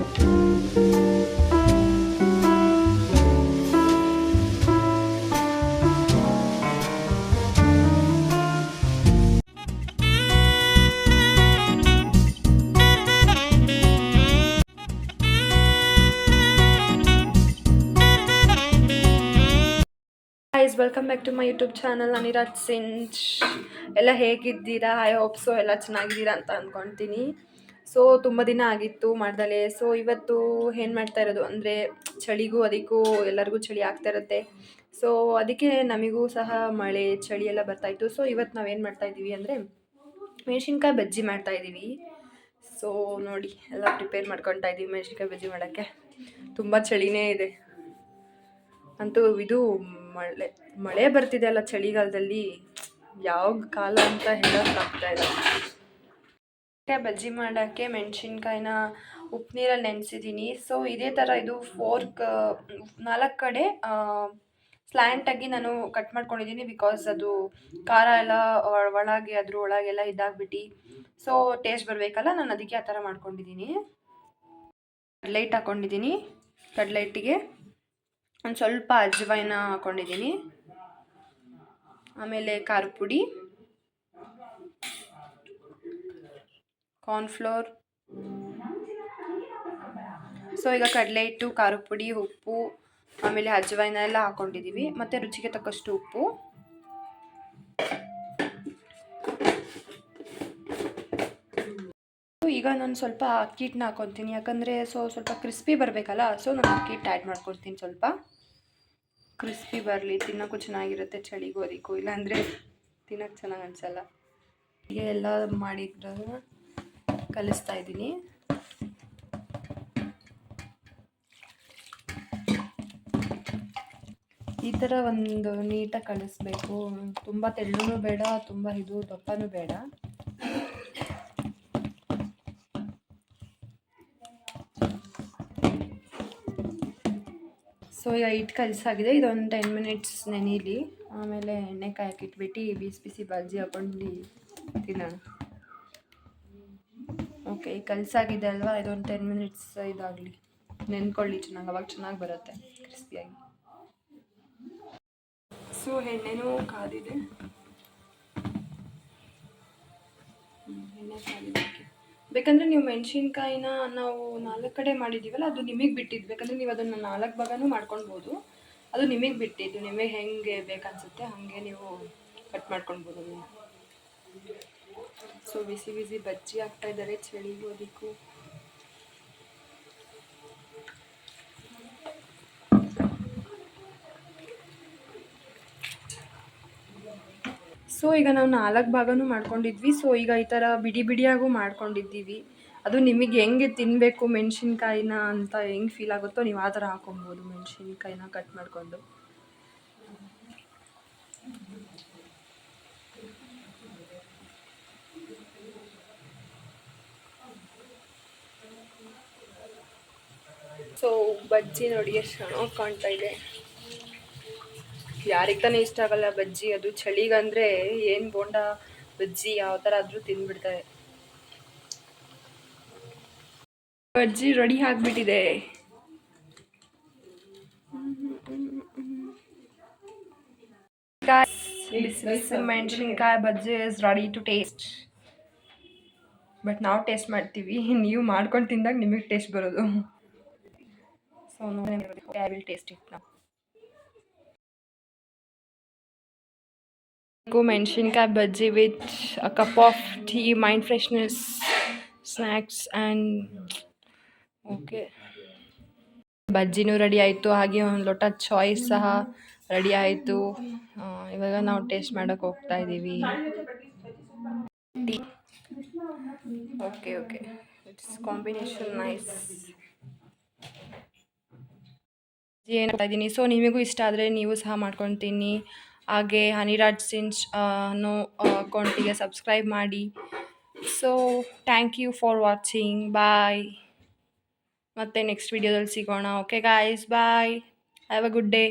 Guys, welcome back to my YouTube channel Aniraj Sinch. ಎಲ್ಲ ಹೇಗಿದ್ದೀರಾ? I hope so ಎಲ್ಲ ಚೆನ್ನಾಗಿದ್ದೀರಾ ಅಂತ ಅಂದ್ಕೊಳ್ತೀನಿ. ಸೊ ತುಂಬ ದಿನ ಆಗಿತ್ತು ಮಾಡ್ದಲೆ. ಸೊ ಇವತ್ತು ಏನು ಮಾಡ್ತಾ ಇರೋದು ಅಂದರೆ, ಚಳಿಗೂ ಅದಕ್ಕೂ ಎಲ್ಲರಿಗೂ ಚಳಿ ಆಗ್ತಾ ಇರುತ್ತೆ. ಸೊ ಅದಕ್ಕೆ ನಮಗೂ ಸಹ ಮಳೆ ಚಳಿ ಎಲ್ಲ ಬರ್ತಾಯಿತ್ತು. ಸೊ ಇವತ್ತು ನಾವೇನು ಮಾಡ್ತಾಯಿದ್ದೀವಿ ಅಂದರೆ, ಮೆಣಸಿನ್ಕಾಯಿ ಬಜ್ಜಿ ಮಾಡ್ತಾಯಿದ್ದೀವಿ. ಸೊ ನೋಡಿ, ಎಲ್ಲ ಪ್ರಿಪೇರ್ ಮಾಡ್ಕೊತಾ ಇದ್ದೀವಿ ಮೆಣಸಿನ್ಕಾಯಿ ಬಜ್ಜಿ ಮಾಡೋಕ್ಕೆ. ತುಂಬ ಚಳಿನೇ ಇದೆ ಅಂತೂ. ಇದು ಮಳೆ ಬರ್ತಿದೆ ಅಲ್ಲ ಚಳಿಗಾಲದಲ್ಲಿ, ಯಾವ ಕಾಲ ಅಂತ ಹೇಳೋಕ್ಕಾಗ್ತಾ ಇಲ್ಲ. ಬಜ್ಜಿ ಮಾಡೋಕ್ಕೆ ಮೆಣಸಿನ್ಕಾಯಿನ ಉಪ್ಪು ನೀರಲ್ಲಿ ನೆನೆಸಿದ್ದೀನಿ. ಸೊ ಇದೇ ಥರ ಇದು ಫೋರ್ಕ್ 4 ಕಡೆ ಸ್ಲ್ಯಾಂಟಾಗಿ ನಾನು ಕಟ್ ಮಾಡ್ಕೊಂಡಿದ್ದೀನಿ. ಬಿಕಾಸ್ ಅದು ಖಾರ ಎಲ್ಲ ಒಳಗೆ ಅದ್ರ ಒಳಗೆಲ್ಲ ಇದಾಗ್ಬಿಟ್ಟು ಸೊ ಟೇಸ್ಟ್ ಬರಬೇಕಲ್ಲ, ನಾನು ಅದಕ್ಕೆ ಆ ಥರ ಮಾಡ್ಕೊಂಡಿದ್ದೀನಿ. ಕಡ್ಲೆ ಹಾಕ್ಕೊಂಡಿದ್ದೀನಿ. ಕಡಲೆ ಹಿಟ್ಟಿಗೆ ಒಂದು ಸ್ವಲ್ಪ ಅಜ್ವೈನ ಹಾಕ್ಕೊಂಡಿದ್ದೀನಿ. ಆಮೇಲೆ ಖಾರದ ಪುಡಿ, ಕಾರ್ನ್ಫ್ಲೋರ್. ಸೊ ಈಗ ಕಡಲೆ ಹಿಟ್ಟು, ಖಾರದ ಪುಡಿ, ಉಪ್ಪು, ಆಮೇಲೆ ಅಜ್ವೈನ ಎಲ್ಲ ಹಾಕ್ಕೊಂಡಿದ್ದೀವಿ. ಮತ್ತು ರುಚಿಗೆ ತಕ್ಕಷ್ಟು ಉಪ್ಪು. ಈಗ ನಾನು ಸ್ವಲ್ಪ ಅಕ್ಕಿ ಹಿಟ್ಟನ್ನ ಹಾಕ್ಕೊತೀನಿ, ಯಾಕಂದರೆ ಸ್ವಲ್ಪ ಕ್ರಿಸ್ಪಿ ಬರಬೇಕಲ್ಲ. ಸೊ ನಾನು ಅಕ್ಕಿ ಹಿಟ್ಟು ಆ್ಯಡ್ ಮಾಡ್ಕೊಳ್ತೀನಿ. ಸ್ವಲ್ಪ ಕ್ರಿಸ್ಪಿ ಬರಲಿ, ತಿನ್ನೋಕ್ಕೂ ಚೆನ್ನಾಗಿರುತ್ತೆ ಚಳಿಗೂ ಅದಕ್ಕೂ. ಇಲ್ಲಾಂದರೆ ತಿನ್ನೋಕ್ಕೆ ಚೆನ್ನಾಗಿ ಅನಿಸಲ್ಲ. ಹೀಗೆ ಎಲ್ಲ ಮಾಡಿದ್ರೆ ಕಲಿಸ್ತಾ ಇದ್ದೀನಿ. ಈ ಥರ ಒಂದು ನೀಟಾಗಿ ಕಲಿಸ್ಬೇಕು. ತುಂಬ ತೆಳ್ಳೂ ಬೇಡ, ತುಂಬ ಇದು ದಪ್ಪನೂ ಬೇಡ. ಸೊ ಈಗ ಹಿಟ್ಟು ಕಲಿಸಾಗಿದೆ. ಇದೊಂದು 10 ಮಿನಿಟ್ಸ್ ನೆನೀಲಿ. ಆಮೇಲೆ ಎಣ್ಣೆ ಕಾಯಕ್ಕಿಟ್ಬಿಟ್ಟು ಬಿಸಿ ಬಿಸಿ ಬಜ್ಜಿ ಹಾಕ್ಕೊಂಡು ತಿನ್ನೋಣ. ಓಕೆ, ಈಗ ಕಲಿಸಾಗಿದೆ ಅಲ್ವಾ, ಇದೊಂದು 10 ಮಿನಿಟ್ಸ್ ಇದಾಗಲಿ, ನೆನ್ಕೊಳ್ಳಿ ಚೆನ್ನಾಗಿ, ಅವಾಗ ಚೆನ್ನಾಗಿ ಬರುತ್ತೆ ಕ್ರಿಸ್ಪಿಯಾಗಿ. ಸೊ ಎಣ್ಣೆನೂ ಕಾದಿದೆ. ಎಣ್ಣೆ ಕಾದಿದೆ. ಬೇಕಂದರೆ ನೀವು ಮೆಣಸಿನ್ಕಾಯಿನ ನಾವು 4 ಕಡೆ ಮಾಡಿದ್ದೀವಲ್ಲ, ಅದು ನಿಮಗೆ ಬಿಟ್ಟಿದ್ದು. ಬೇಕಂದರೆ ನೀವು ಅದನ್ನು 4 ಭಾಗನೂ ಮಾಡ್ಕೊಳ್ಬೋದು. ಅದು ನಿಮಗೆ ಬಿಟ್ಟಿದ್ದು. ನಿಮಗೆ ಹೆಂಗೆ ಬೇಕನ್ಸುತ್ತೆ ಹಾಗೆ ನೀವು ಕಟ್ ಮಾಡ್ಕೊಳ್ಬೋದು ಅದನ್ನು. ಸೊ ಬಿಸಿ ಬಿಸಿ ಬಜ್ಜಿ ಹಾಕ್ತಾಯಿದ್ದಾರೆ ಚಳಿಗೂ ಅದಕ್ಕೂ. ಸೊ ಈಗ ನಾವು 4 ಭಾಗನೂ ಮಾಡ್ಕೊಂಡಿದ್ವಿ. ಸೊ ಈಗ ಈ ಥರ ಬಿಡಿ ಬಿಡಿಯಾಗೂ ಮಾಡ್ಕೊಂಡಿದ್ದೀವಿ. ಅದು ನಿಮಗೆ ಹೆಂಗೆ ತಿನ್ನಬೇಕು ಮೆಣಸಿನ್ಕಾಯಿನ ಅಂತ ಹೆಂಗೆ ಫೀಲ್ ಆಗುತ್ತೋ ನೀವು ಆ ಥರ ಹಾಕೊಬೋದು ಮೆಣಸಿನ್ಕಾಯಿನ ಕಟ್ ಮಾಡಿಕೊಂಡು. ಸೊ ಬಜ್ಜಿ ನೋಡಿ ಎಷ್ಟು ಚೆನ್ನಾಗಿ ಕಾಣ್ತಾ ಇದೆ. ಯಾರಿಗೆ ತಾನೇ ಇಷ್ಟ ಆಗಲ್ಲ ಬಜ್ಜಿ? ಅದು ಚಳಿಗಂದರೆ ಏನು ಬೋಂಡ ಬಜ್ಜಿ ಯಾವ ಥರ ಆದರೂ ತಿಂದ್ಬಿಡ್ತಾರೆ. ಬಜ್ಜಿ ರೆಡಿ ಆಗಿಬಿಟ್ಟಿದೆ. ಮೆಣಸಿನ್ಕಾಯಿ bajji is ready to taste. But ನಾವು ಟೇಸ್ಟ್ ಮಾಡ್ತೀವಿ, ನೀವು ಮಾಡ್ಕೊಂಡು ತಿಂದಾಗ ನಿಮಗೆ ಟೇಸ್ಟ್ ಬರೋದು. So I will taste it ನಾವು. ಮೆಣಸಿನ್ಕಾಯಿ bajji with a cup of tea, mind freshness, snacks and okay. ಬಜ್ಜಿನೂ ರೆಡಿ ಆಯಿತು, ಹಾಗೆ ಒಂದು ಲೋಟ ಚಾಯ್ಸ್ ಸಹ ರೆಡಿ ಆಯಿತು. ಇವಾಗ ನಾವು ಟೇಸ್ಟ್ ಮಾಡೋಕ್ಕೆ ಹೋಗ್ತಾ ಇದ್ದೀವಿ. Tea. Okay okay, it's combination nice. ಏನು ಮಾಡ್ತಾ ಇದ್ದೀನಿ. ಸೊ ನಿಮಗೂ ಇಷ್ಟ ಆದರೆ ನೀವು ಸಹ ಮಾಡ್ಕೊತೀನಿ. ಹಾಗೆ ಅನಿರಾಜ್ ಸಿಂಚ್ ಅನ್ನೋ ಅಕೌಂಟಿಗೆ ಸಬ್ಸ್ಕ್ರೈಬ್ ಮಾಡಿ. So thank you for watching. Bye. ಮತ್ತೆ ನೆಕ್ಸ್ಟ್ ವಿಡಿಯೋದಲ್ಲಿ ಸಿಗೋಣ. Okay guys, bye. Have a good day.